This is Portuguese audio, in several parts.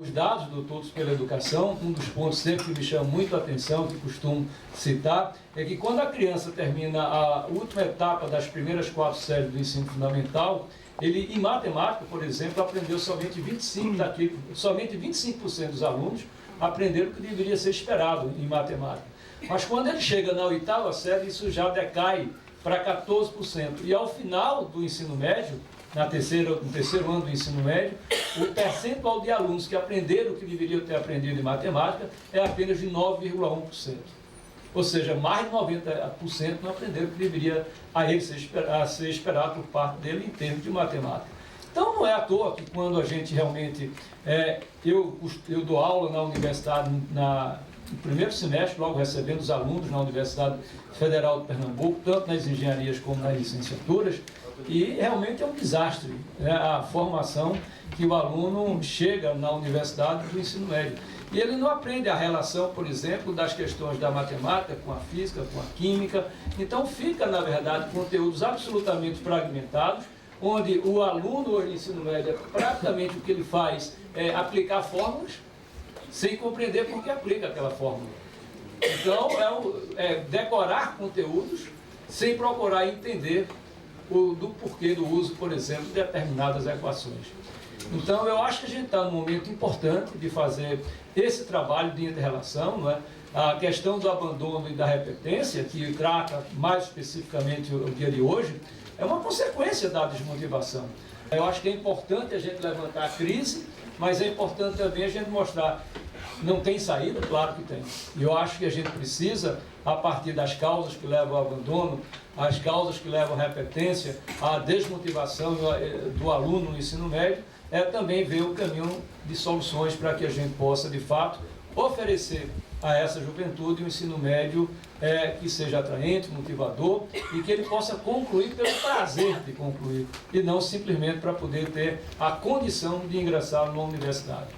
Os dados do Todos pela Educação, um dos pontos sempre que me chama muito a atenção, que costumo citar, é que quando a criança termina a última etapa das primeiras 4 séries do ensino fundamental, ele, em matemática, por exemplo, aprendeu somente 25% dos alunos aprenderam o que deveria ser esperado em matemática. Mas quando ele chega na 8ª série, isso já decai para 14%. E ao final do ensino médio, no terceiro ano do ensino médio, o percentual de alunos que aprenderam o que deveriam ter aprendido em matemática é apenas de 9,1%. Ou seja, mais de 90% não aprenderam o que deveria ser esperado por parte dele em termos de matemática. Então não é à toa que quando a gente realmente... eu dou aula na universidade no primeiro semestre, logo recebendo os alunos na Universidade Federal de Pernambuco, tanto nas engenharias como nas licenciaturas, e realmente é um desastre, né, a formação que o aluno chega na universidade do ensino médio. E ele não aprende a relação, por exemplo, das questões da matemática com a física, com a química. Então fica, na verdade, conteúdos absolutamente fragmentados, onde o aluno no ensino médio, praticamente o que ele faz é aplicar fórmulas, sem compreender por que aplica aquela fórmula. Então, é decorar conteúdos sem procurar entender do porquê do uso, por exemplo, de determinadas equações. Então, eu acho que a gente está num momento importante de fazer esse trabalho de inter-relação, não é? A questão do abandono e da repetência, que trata mais especificamente o dia de hoje, é uma consequência da desmotivação. Eu acho que é importante a gente levantar a crise, mas é importante também a gente mostrar, não tem saída? Claro que tem. E eu acho que a gente precisa, a partir das causas que levam ao abandono, as causas que levam à repetência, à desmotivação do aluno no ensino médio, também ver o caminho de soluções para que a gente possa, de fato, oferecer a essa juventude um ensino médio que seja atraente, motivador e que ele possa concluir pelo prazer de concluir e não simplesmente para poder ter a condição de ingressar numa universidade.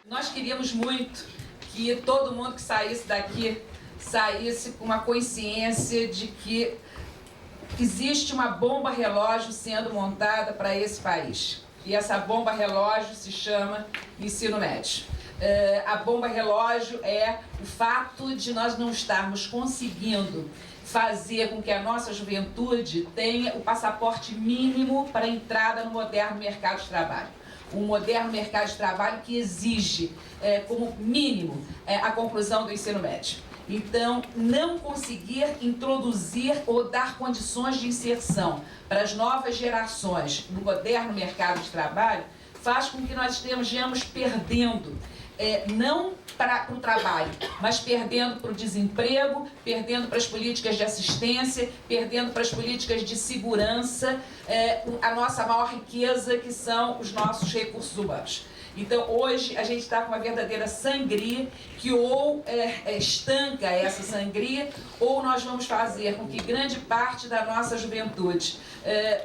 Nós queríamos muito que todo mundo que saísse daqui saísse com uma consciência de que existe uma bomba relógio sendo montada para esse país. E essa bomba relógio se chama ensino médio. A bomba relógio é o fato de nós não estarmos conseguindo fazer com que a nossa juventude tenha o passaporte mínimo para a entrada no moderno mercado de trabalho. Um moderno mercado de trabalho que exige como mínimo a conclusão do ensino médio. Então, não conseguir introduzir ou dar condições de inserção para as novas gerações no moderno mercado de trabalho faz com que nós estejamos perdendo, não para o trabalho, mas perdendo para o desemprego, perdendo para as políticas de assistência, perdendo para as políticas de segurança, a nossa maior riqueza, que são os nossos recursos humanos. Então, hoje, a gente está com uma verdadeira sangria, que ou estanca essa sangria, ou nós vamos fazer com que grande parte da nossa juventude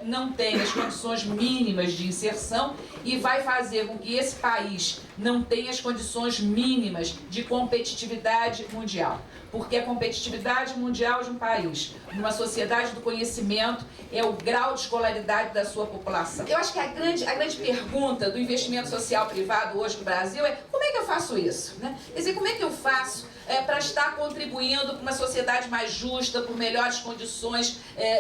não tenha as condições mínimas de inserção e vai fazer com que esse país não tenha as condições mínimas de competitividade mundial. Porque a competitividade mundial de um país, numa sociedade do conhecimento, é o grau de escolaridade da sua população. Eu acho que a grande pergunta do investimento social privado hoje no Brasil é: como é que eu faço isso? Né? Quer dizer, como é que eu faço para estar contribuindo para uma sociedade mais justa, por melhores condições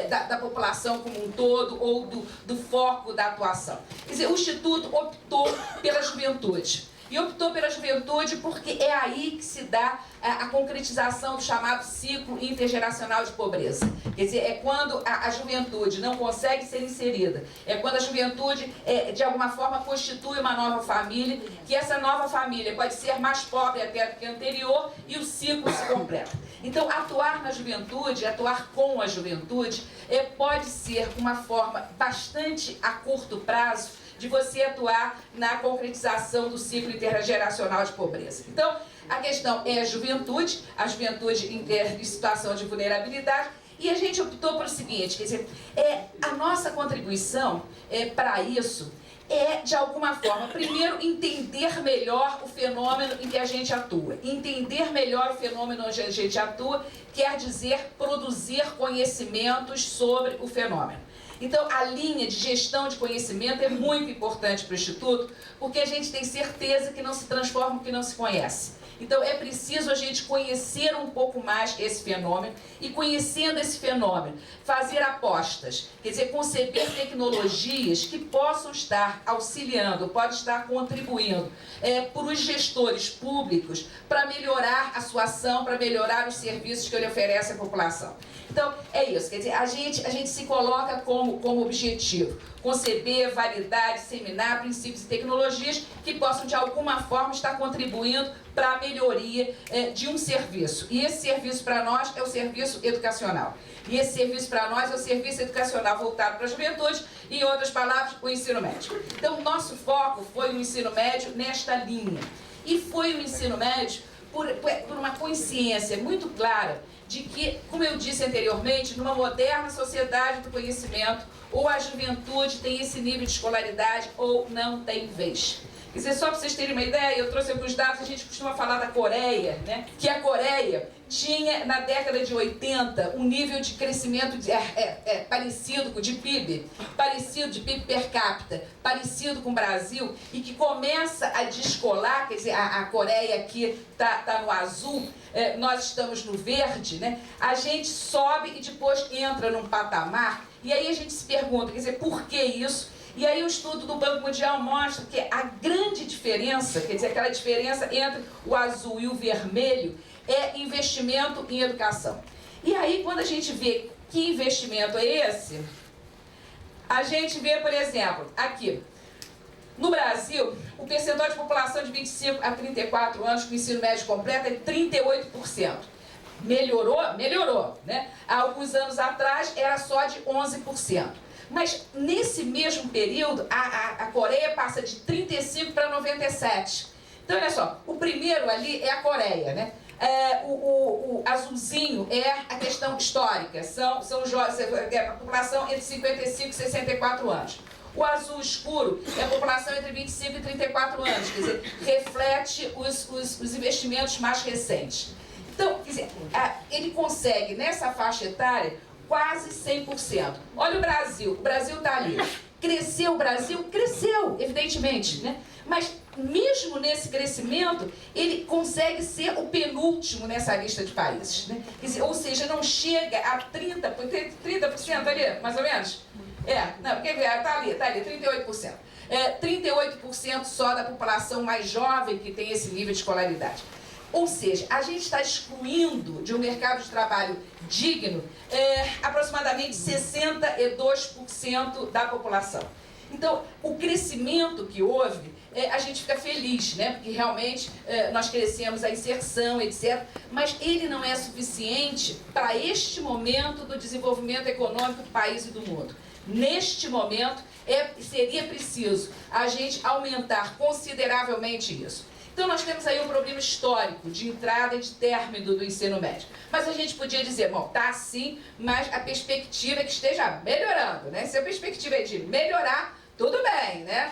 da população como um todo, ou do foco da atuação? Quer dizer, o Instituto optou pela juventude. E optou pela juventude porque é aí que se dá a concretização do chamado ciclo intergeracional de pobreza. Quer dizer, é quando a juventude não consegue ser inserida, é quando a juventude, de alguma forma, constitui uma nova família, que essa nova família pode ser mais pobre até do que a anterior, e o ciclo se completa. Então, atuar na juventude, atuar com a juventude, pode ser uma forma bastante a curto prazo de você atuar na concretização do ciclo intergeracional de pobreza. Então, a questão é a juventude em situação de vulnerabilidade, e a gente optou pelo seguinte, quer dizer, a nossa contribuição para isso de alguma forma, primeiro, entender melhor o fenômeno em que a gente atua. Entender melhor o fenômeno onde a gente atua quer dizer produzir conhecimentos sobre o fenômeno. Então, a linha de gestão de conhecimento é muito importante para o Instituto, porque a gente tem certeza que não se transforma o que não se conhece. Então, é preciso a gente conhecer um pouco mais esse fenômeno e, conhecendo esse fenômeno, fazer apostas, quer dizer, conceber tecnologias que possam estar auxiliando, podem estar contribuindo para os gestores públicos para melhorar a sua ação, para melhorar os serviços que ele oferece à população. Então, é isso, quer dizer, a gente se coloca como objetivo conceber, validar, disseminar princípios e tecnologias que possam, de alguma forma, estar contribuindo para a melhoria de um serviço. E esse serviço, para nós, é o serviço educacional. E esse serviço, para nós, é o serviço educacional voltado para a juventude, e, em outras palavras, o ensino médio. Então, o nosso foco foi o ensino médio nesta linha. E foi o ensino médio por uma consciência muito clara de que, como eu disse anteriormente, numa moderna sociedade do conhecimento, ou a juventude tem esse nível de escolaridade ou não tem vez. Quer dizer, só para vocês terem uma ideia, eu trouxe alguns dados, a gente costuma falar da Coreia, né? Que a Coreia tinha, na década de 80, um nível de crescimento parecido de PIB per capita, parecido com o Brasil, e que começa a descolar, quer dizer, a Coreia aqui está no azul, nós estamos no verde, né? A gente sobe e depois entra num patamar, e aí a gente se pergunta, quer dizer, por que isso? E aí o estudo do Banco Mundial mostra que a grande diferença, quer dizer, aquela diferença entre o azul e o vermelho, é investimento em educação. E aí, quando a gente vê que investimento é esse, a gente vê, por exemplo, aqui, no Brasil, o percentual de população de 25 a 34 anos com ensino médio completo é 38%. Melhorou? Melhorou, né? Há alguns anos atrás era só de 11%. Mas nesse mesmo período, a Coreia passa de 35 para 97. Então, olha só, o primeiro ali é a Coreia, né? O azulzinho é a questão histórica, são jovens, a população entre 55 e 64 anos. O azul escuro é a população entre 25 e 34 anos, quer dizer, reflete os investimentos mais recentes. Então, quer dizer, ele consegue, nessa faixa etária, quase 100%. Olha o Brasil está ali. Cresceu o Brasil? Cresceu, evidentemente, né? Mas mesmo nesse crescimento, ele consegue ser o penúltimo nessa lista de países, né? Quer dizer, ou seja, não chega a 30% ali, mais ou menos? Não, quer ver, está ali, 38%. 38% só da população mais jovem que tem esse nível de escolaridade. Ou seja, a gente está excluindo de um mercado de trabalho digno aproximadamente 62% da população. Então, o crescimento que houve, a gente fica feliz, né? Porque realmente nós crescemos a inserção, etc. Mas ele não é suficiente para este momento do desenvolvimento econômico do país e do mundo. Neste momento, seria preciso a gente aumentar consideravelmente isso. Então, nós temos aí um problema histórico de entrada e de término do ensino médio. Mas a gente podia dizer, bom, tá assim, mas a perspectiva é que esteja melhorando, né? Se a perspectiva é de melhorar, tudo bem, né?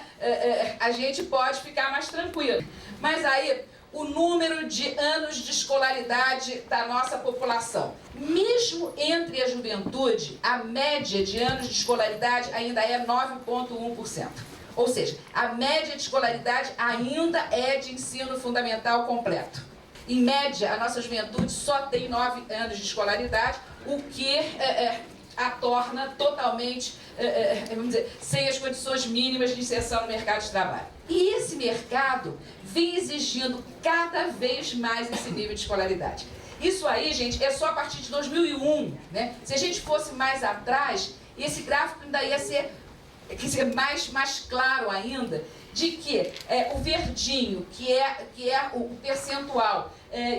A gente pode ficar mais tranquilo. Mas aí, o número de anos de escolaridade da nossa população, mesmo entre a juventude, a média de anos de escolaridade ainda é 9,1%. Ou seja, a média de escolaridade ainda é de ensino fundamental completo. Em média, a nossa juventude só tem 9 anos de escolaridade, o que a torna totalmente, vamos dizer, sem as condições mínimas de inserção no mercado de trabalho. E esse mercado vem exigindo cada vez mais esse nível de escolaridade. Isso aí, gente, é só a partir de 2001, né? Se a gente fosse mais atrás, esse gráfico ainda ia ser mais claro ainda, de que o verdinho, que é o percentual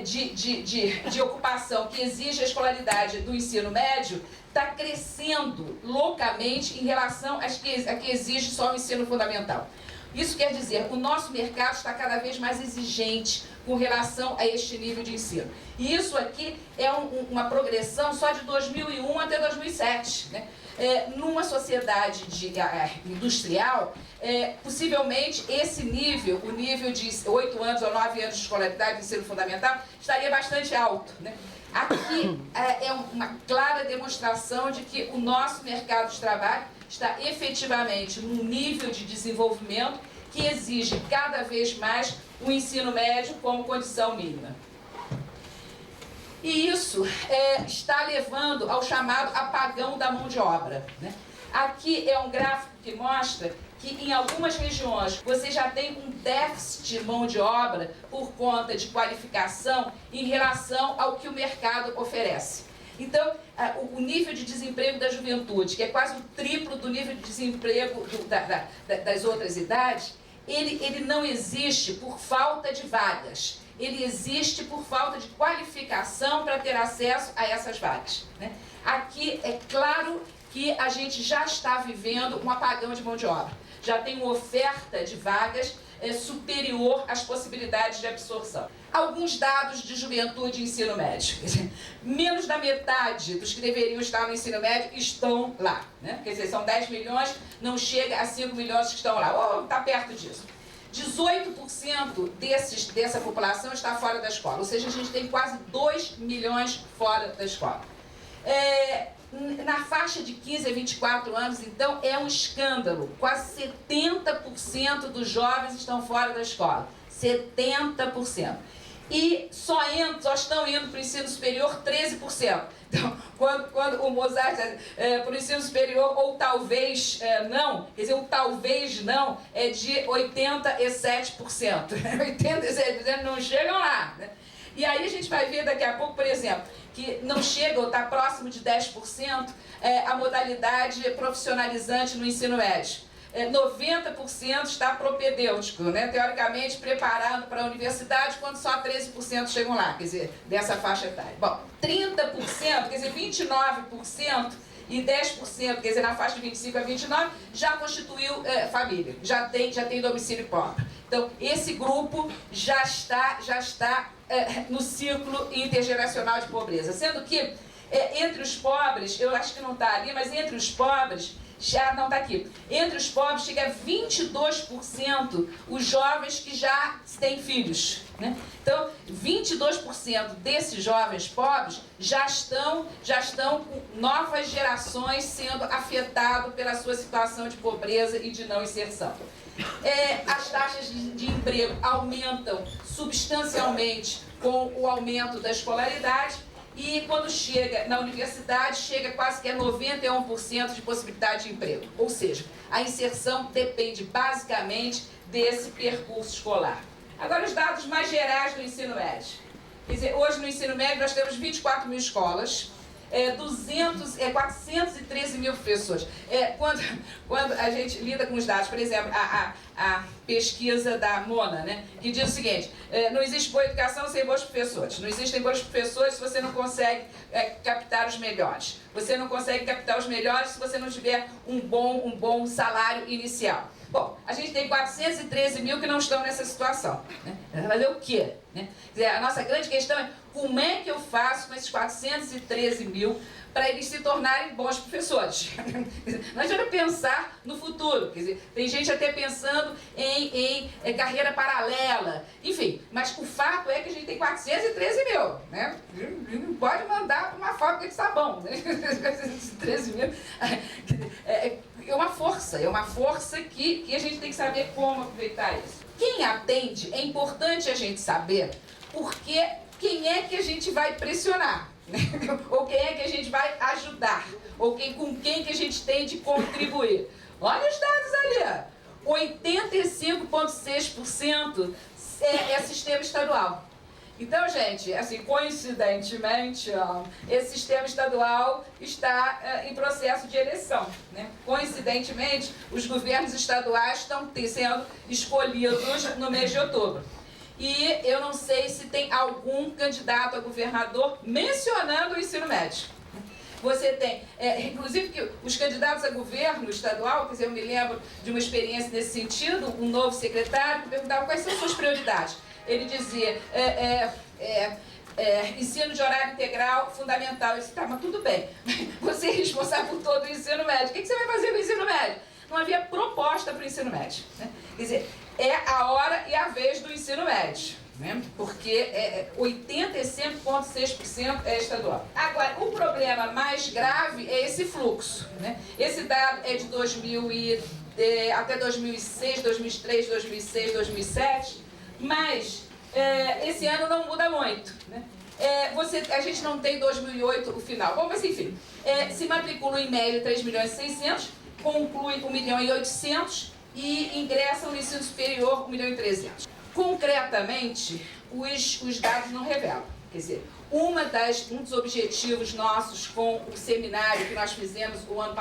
de ocupação que exige a escolaridade do ensino médio, está crescendo loucamente em relação a que exige só o ensino fundamental. Isso quer dizer, o nosso mercado está cada vez mais exigente com relação a este nível de ensino. E isso aqui é uma progressão só de 2001 até 2007, né? Numa sociedade industrial, possivelmente esse nível, o nível de 8 anos ou 9 anos de escolaridade de ensino fundamental, estaria bastante alto, né? Aqui é uma clara demonstração de que o nosso mercado de trabalho está efetivamente num nível de desenvolvimento que exige cada vez mais o ensino médio como condição mínima. E isso está levando ao chamado apagão da mão de obra, né? Aqui é um gráfico que mostra que em algumas regiões você já tem um déficit de mão de obra por conta de qualificação em relação ao que o mercado oferece. Então, o nível de desemprego da juventude, que é quase o triplo do nível de desemprego das outras idades, ele não existe por falta de vagas. Ele existe por falta de qualificação para ter acesso a essas vagas, né? Aqui é claro que a gente já está vivendo um apagão de mão de obra. Já tem uma oferta de vagas superior às possibilidades de absorção. Alguns dados de juventude e ensino médio. Menos da metade dos que deveriam estar no ensino médio estão lá, né? Quer dizer, são 10 milhões, não chega a 5 milhões que estão lá. Ou está perto disso. 18% dessa população está fora da escola. Ou seja, a gente tem quase 2 milhões fora da escola. Na faixa de 15 a 24 anos, então, é um escândalo. Quase 70% dos jovens estão fora da escola. 70%. E só estão indo para o ensino superior 13%. Então, quando o Mozart para o ensino superior, ou talvez não, quer dizer, o talvez não é de 87%. 87% não chegam lá, né? E aí a gente vai ver daqui a pouco, por exemplo, que não chega ou está próximo de 10% a modalidade profissionalizante no ensino médio. 90% está propedêutico, né? Teoricamente preparado para a universidade, quando só 13% chegam lá, quer dizer, dessa faixa etária. Bom, 30%, quer dizer, 29% e 10%, quer dizer, na faixa de 25 a 29, já constituiu família, já tem domicílio próprio. Então, esse grupo já está no ciclo intergeracional de pobreza, sendo que entre os pobres, eu acho que não está ali, mas entre os pobres, já não está aqui. Entre os pobres chega a 22% os jovens que já têm filhos, né? Então, 22% desses jovens pobres já estão com novas gerações sendo afetados pela sua situação de pobreza e de não inserção. As taxas de emprego aumentam substancialmente com o aumento da escolaridade. E quando chega na universidade, chega quase que a 91% de possibilidade de emprego. Ou seja, a inserção depende basicamente desse percurso escolar. Agora, os dados mais gerais do ensino médio. Quer dizer, hoje no ensino médio nós temos 24 mil escolas, 413 mil professores. Quando a gente lida com os dados, por exemplo, a pesquisa da Mona, né, que diz o seguinte: não existe boa educação sem bons professores. Não existem bons professores se você não consegue captar os melhores. Você não consegue captar os melhores se você não tiver um bom salário inicial. Bom, a gente tem 413 mil que não estão nessa situação, né? Fazer o quê? Né? Quer dizer, a nossa grande questão é como é que eu faço com esses 413 mil para eles se tornarem bons professores. Não adianta pensar no futuro. Quer dizer, tem gente até pensando em carreira paralela, enfim. Mas o fato é que a gente tem 413 mil, né? Não pode mandar para uma fábrica de sabão, né? 413 mil. É uma força que a gente tem que saber como aproveitar isso. Quem atende, é importante a gente saber porque quem é que a gente vai pressionar, né? Ou quem é que a gente vai ajudar, ou com quem que a gente tem de contribuir. Olha os dados ali, 85,6% é sistema estadual. Então, gente, assim, coincidentemente, esse sistema estadual está em processo de eleição, né? Coincidentemente, os governos estaduais estão sendo escolhidos no mês de outubro. E eu não sei se tem algum candidato a governador mencionando o ensino médio. Você tem, inclusive, que os candidatos a governo estadual, quer dizer, eu me lembro de uma experiência nesse sentido, um novo secretário perguntava quais são as suas prioridades. Ele dizia, ensino de horário integral fundamental. Eu disse, tá, mas tudo bem, você é responsável por todo o ensino médio, o que você vai fazer com o ensino médio? Não havia proposta para o ensino médio, né? Quer dizer, é a hora e a vez do ensino médio. né? Porque 85,6% é estadual. Agora, o problema mais grave é esse fluxo, né? Esse dado é de até 2006, 2003, 2006, 2007, mas esse ano não muda muito, né? A gente não tem 2008 o final. Bom, mas enfim, se matricula em média 3.600.000, conclui 1.800.000 e ingressa no ensino superior 1.300.000. Concretamente, os dados não revelam. Quer dizer, um dos objetivos nossos com o seminário que nós fizemos o ano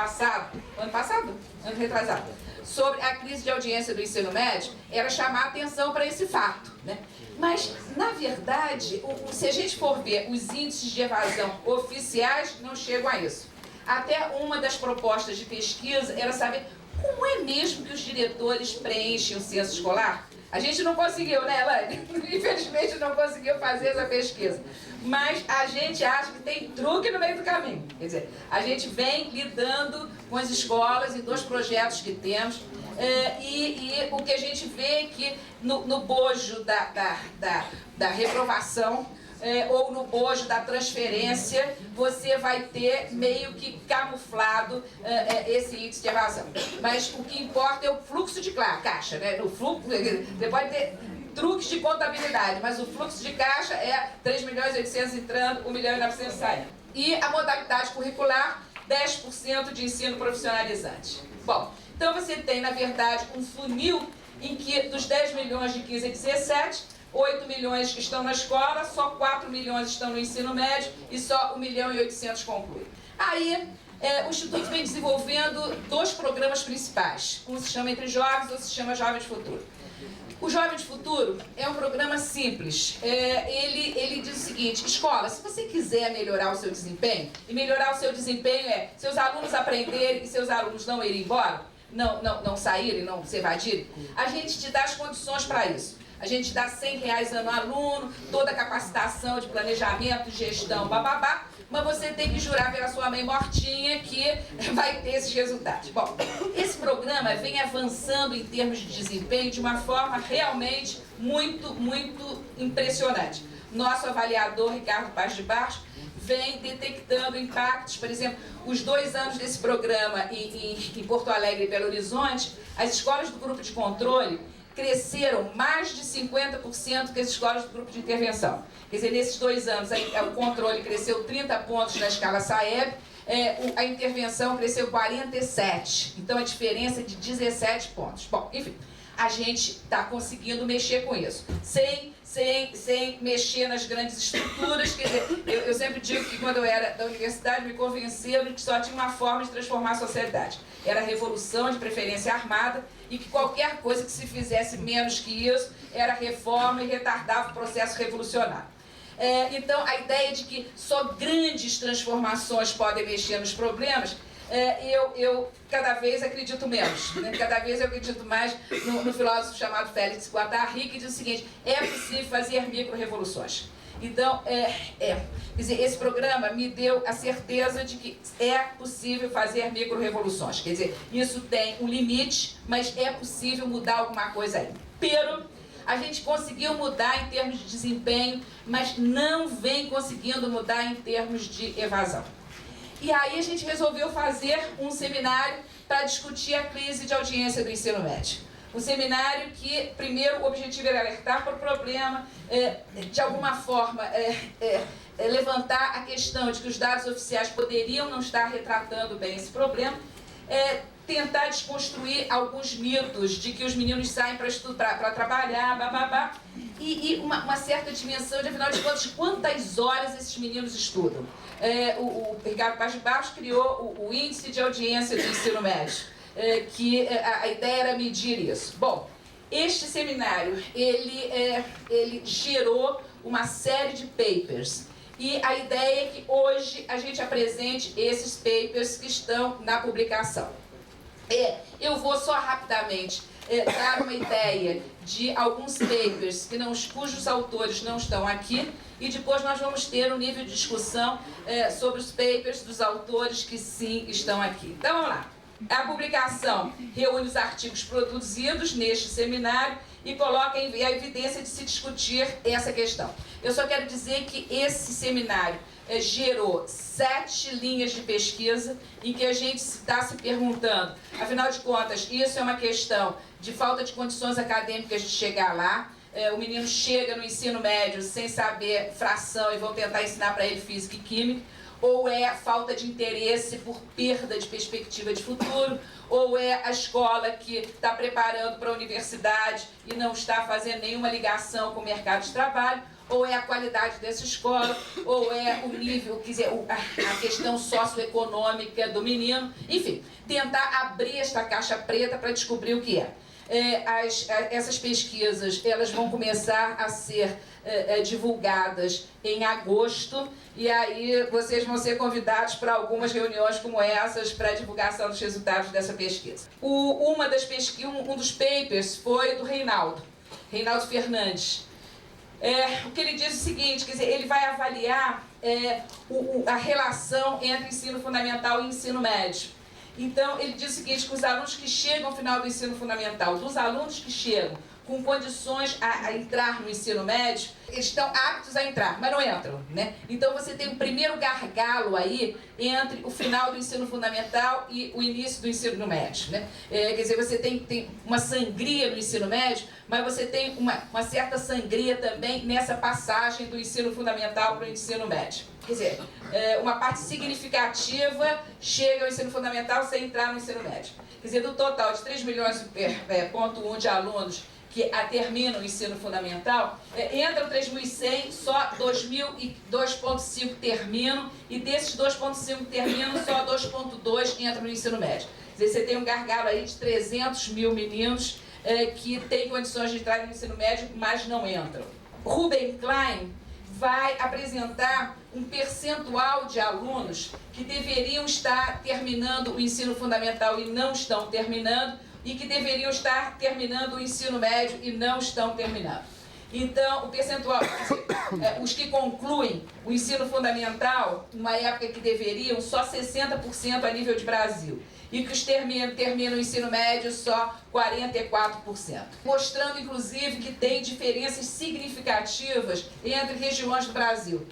retrasado, sobre a crise de audiência do ensino médio, era chamar a atenção para esse fato, né? Mas, na verdade, se a gente for ver os índices de evasão oficiais, não chegam a isso. Até uma das propostas de pesquisa era saber como é mesmo que os diretores preenchem o censo escolar. A gente não conseguiu, né, Elaine? Infelizmente não conseguiu fazer essa pesquisa. Mas a gente acha que tem truque no meio do caminho. Quer dizer, a gente vem lidando com as escolas em 2 projetos que temos. E o que a gente vê é que no bojo da reprovação, ou no bojo da transferência, você vai ter meio que camuflado esse índice de evasão. Mas o que importa é o fluxo de caixa, né? O fluxo, você pode ter truques de contabilidade, mas o fluxo de caixa é 3.800.000 entrando, 1.900.000 saindo. E a modalidade curricular, 10% de ensino profissionalizante. Bom, então você tem, na verdade, um funil em que dos 10 milhões de 15 a 17, 8 milhões estão na escola, só 4 milhões estão no ensino médio e só 1.800.000 concluem. Aí, o Instituto vem desenvolvendo 2 programas principais. Um se chama Entre Jovens, outro se chama Jovem de Futuro. O Jovem de Futuro é um programa simples. Ele diz o seguinte: escola, se você quiser melhorar o seu desempenho, e melhorar o seu desempenho é seus alunos aprenderem e seus alunos não irem embora, não saírem, não se evadirem, a gente te dá as condições para isso. A gente dá R$100 ano aluno, toda a capacitação de planejamento, gestão, bababá, mas você tem que jurar pela sua mãe mortinha que vai ter esses resultados. Bom, esse programa vem avançando em termos de desempenho de uma forma realmente muito, muito impressionante. Nosso avaliador, Ricardo Paz de Barros, vem detectando impactos. Por exemplo, os 2 anos desse programa em Porto Alegre e Belo Horizonte, as escolas do grupo de controle cresceram mais de 50% que as escolas do grupo de intervenção. Quer dizer, nesses 2 anos, o controle cresceu 30 pontos na escala SAEB, a intervenção cresceu 47. Então, a diferença é de 17 pontos. Bom, enfim, a gente está conseguindo mexer com isso, sem mexer nas grandes estruturas. Quer dizer, eu sempre digo que quando eu era da universidade, me convenceram de que só tinha uma forma de transformar a sociedade. Era a revolução, de preferência armada, e que qualquer coisa que se fizesse menos que isso era reforma e retardava o processo revolucionário. Então, a ideia de que só grandes transformações podem mexer nos problemas, eu cada vez acredito menos, né? Cada vez eu acredito mais no filósofo chamado Félix Guattari, que diz o seguinte: é possível fazer micro-revoluções. Então, quer dizer, esse programa me deu a certeza de que é possível fazer micro-revoluções. Quer dizer, isso tem um limite, mas é possível mudar alguma coisa aí. Pero a gente conseguiu mudar em termos de desempenho, mas não vem conseguindo mudar em termos de evasão. E aí a gente resolveu fazer um seminário para discutir a crise de audiência do ensino médio. Um seminário que, primeiro, o objetivo era alertar para o problema, de alguma forma, levantar a questão de que os dados oficiais poderiam não estar retratando bem esse problema, tentar desconstruir alguns mitos de que os meninos saem para trabalhar, bababá, e uma certa dimensão de, afinal de contas, quantas horas esses meninos estudam. O Ricardo Paz de Barros criou o índice de audiência do ensino médio, que a ideia era medir isso. Bom, este seminário, ele gerou uma série de papers, e a ideia é que hoje a gente apresente esses papers que estão na publicação. Eu vou só rapidamente dar uma ideia de alguns papers cujos autores não estão aqui, e depois nós vamos ter um nível de discussão sobre os papers dos autores que sim estão aqui. Então vamos lá. A publicação reúne os artigos produzidos neste seminário e coloca a evidência de se discutir essa questão. Eu só quero dizer que esse seminário gerou 7 linhas de pesquisa em que a gente está se perguntando, afinal de contas, isso é uma questão de falta de condições acadêmicas de chegar lá. O menino chega no ensino médio sem saber fração e vão tentar ensinar para ele física e química, ou é falta de interesse por perda de perspectiva de futuro, ou é a escola que está preparando para a universidade e não está fazendo nenhuma ligação com o mercado de trabalho, ou é a qualidade dessa escola, ou é o nível, quer dizer, a questão socioeconômica do menino. Enfim, tentar abrir esta caixa preta para descobrir o que é. Essas pesquisas elas vão começar a ser divulgadas em agosto, e aí vocês vão ser convidados para algumas reuniões como essas para a divulgação dos resultados dessa pesquisa. Um dos papers foi do Reinaldo Fernandes. O que ele diz é o seguinte, quer dizer, ele vai avaliar a relação entre ensino fundamental e ensino médio. Então, ele diz o seguinte, que os alunos que chegam ao final do ensino fundamental, dos alunos que chegam com condições a entrar no ensino médio, eles estão aptos a entrar, mas não entram, né? Então, você tem um primeiro gargalo aí entre o final do ensino fundamental e o início do ensino médio, né? Quer dizer, você tem uma sangria no ensino médio, mas você tem uma certa sangria também nessa passagem do ensino fundamental para o ensino médio. Quer dizer, uma parte significativa chega ao ensino fundamental sem entrar no ensino médio. Quer dizer, do total de 3 milhões ponto 1 de alunos que terminam o ensino fundamental, entram 3.100, só 2.5 terminam, e desses 2.5 terminam, só 2.2 entram no ensino médio. Quer dizer, você tem um gargalo aí de 300 mil meninos que têm condições de entrar no ensino médio, mas não entram. Ruben Klein vai apresentar um percentual de alunos que deveriam estar terminando o ensino fundamental e não estão terminando, e que deveriam estar terminando o ensino médio e não estão terminando. Então, o percentual, os que concluem o ensino fundamental, numa época que deveriam, só 60% a nível de Brasil. E que os terminam o ensino médio, só 44%. Mostrando, inclusive, que tem diferenças significativas entre regiões do Brasil.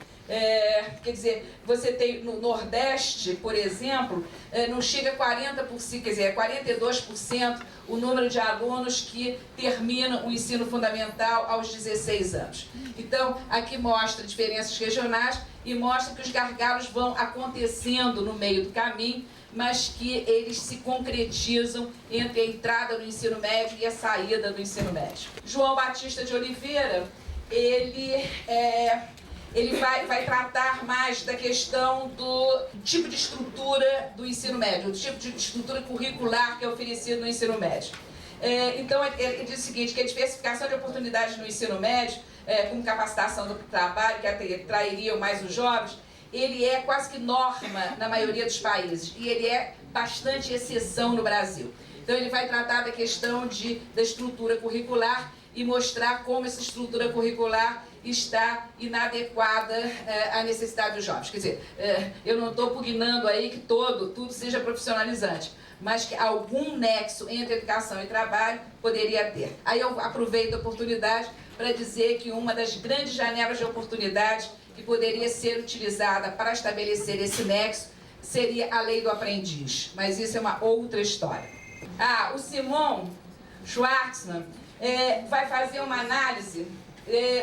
Quer dizer, você tem no Nordeste, por exemplo, não chega a 40%, quer dizer, 42% o número de alunos que terminam o ensino fundamental aos 16 anos. Então, aqui mostra diferenças regionais e mostra que os gargalos vão acontecendo no meio do caminho, mas que eles se concretizam entre a entrada no ensino médio e a saída do ensino médio. João Batista de Oliveira, ele vai tratar mais da questão do tipo de estrutura do ensino médio, do tipo de estrutura curricular que é oferecido no ensino médio. Então, ele diz o seguinte, que a diversificação de oportunidades no ensino médio, como capacitação do trabalho, que atrairiam mais os jovens, ele é quase que norma na maioria dos países, e ele é bastante exceção no Brasil. Então, ele vai tratar da questão da estrutura curricular e mostrar como essa estrutura curricular está inadequada à necessidade dos jovens. Quer dizer, eu não estou pugnando aí que tudo seja profissionalizante, mas que algum nexo entre educação e trabalho poderia ter. Aí eu aproveito a oportunidade para dizer que uma das grandes janelas de oportunidade que poderia ser utilizada para estabelecer esse nexo seria a lei do aprendiz, mas isso é uma outra história. O Simon Schwartzman vai fazer uma análise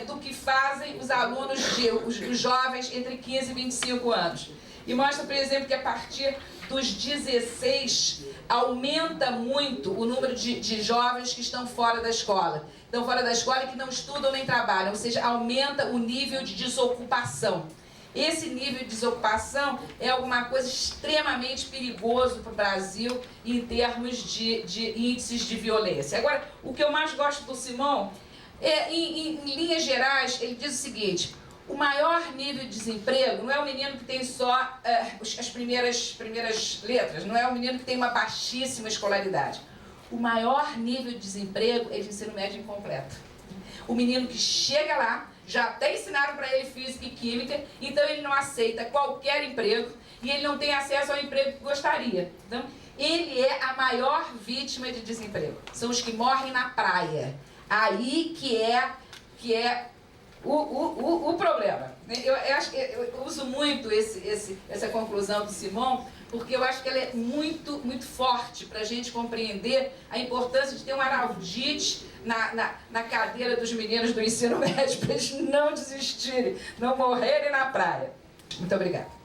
do que fazem os alunos, os jovens entre 15 e 25 anos. E mostra, por exemplo, que a partir dos 16 aumenta muito o número de jovens que estão fora da escola. Estão fora da escola e que não estudam nem trabalham, ou seja, aumenta o nível de desocupação. Esse nível de desocupação é alguma coisa extremamente perigoso para o Brasil em termos de índices de violência. Agora, o que eu mais gosto do Simon em linhas gerais, ele diz o seguinte: o maior nível de desemprego não é o menino que tem só as primeiras letras, não é o menino que tem uma baixíssima escolaridade. O maior nível de desemprego é de ensino médio incompleto. O menino que chega lá, já até ensinaram para ele física e química, então ele não aceita qualquer emprego e ele não tem acesso ao emprego que gostaria. Então, ele é a maior vítima de desemprego. São os que morrem na praia. Aí que é o problema. Eu uso muito essa conclusão do Simon, porque eu acho que ela é muito, muito forte para a gente compreender a importância de ter um Araldite na cadeira dos meninos do ensino médio, para eles não desistirem, não morrerem na praia. Muito obrigada.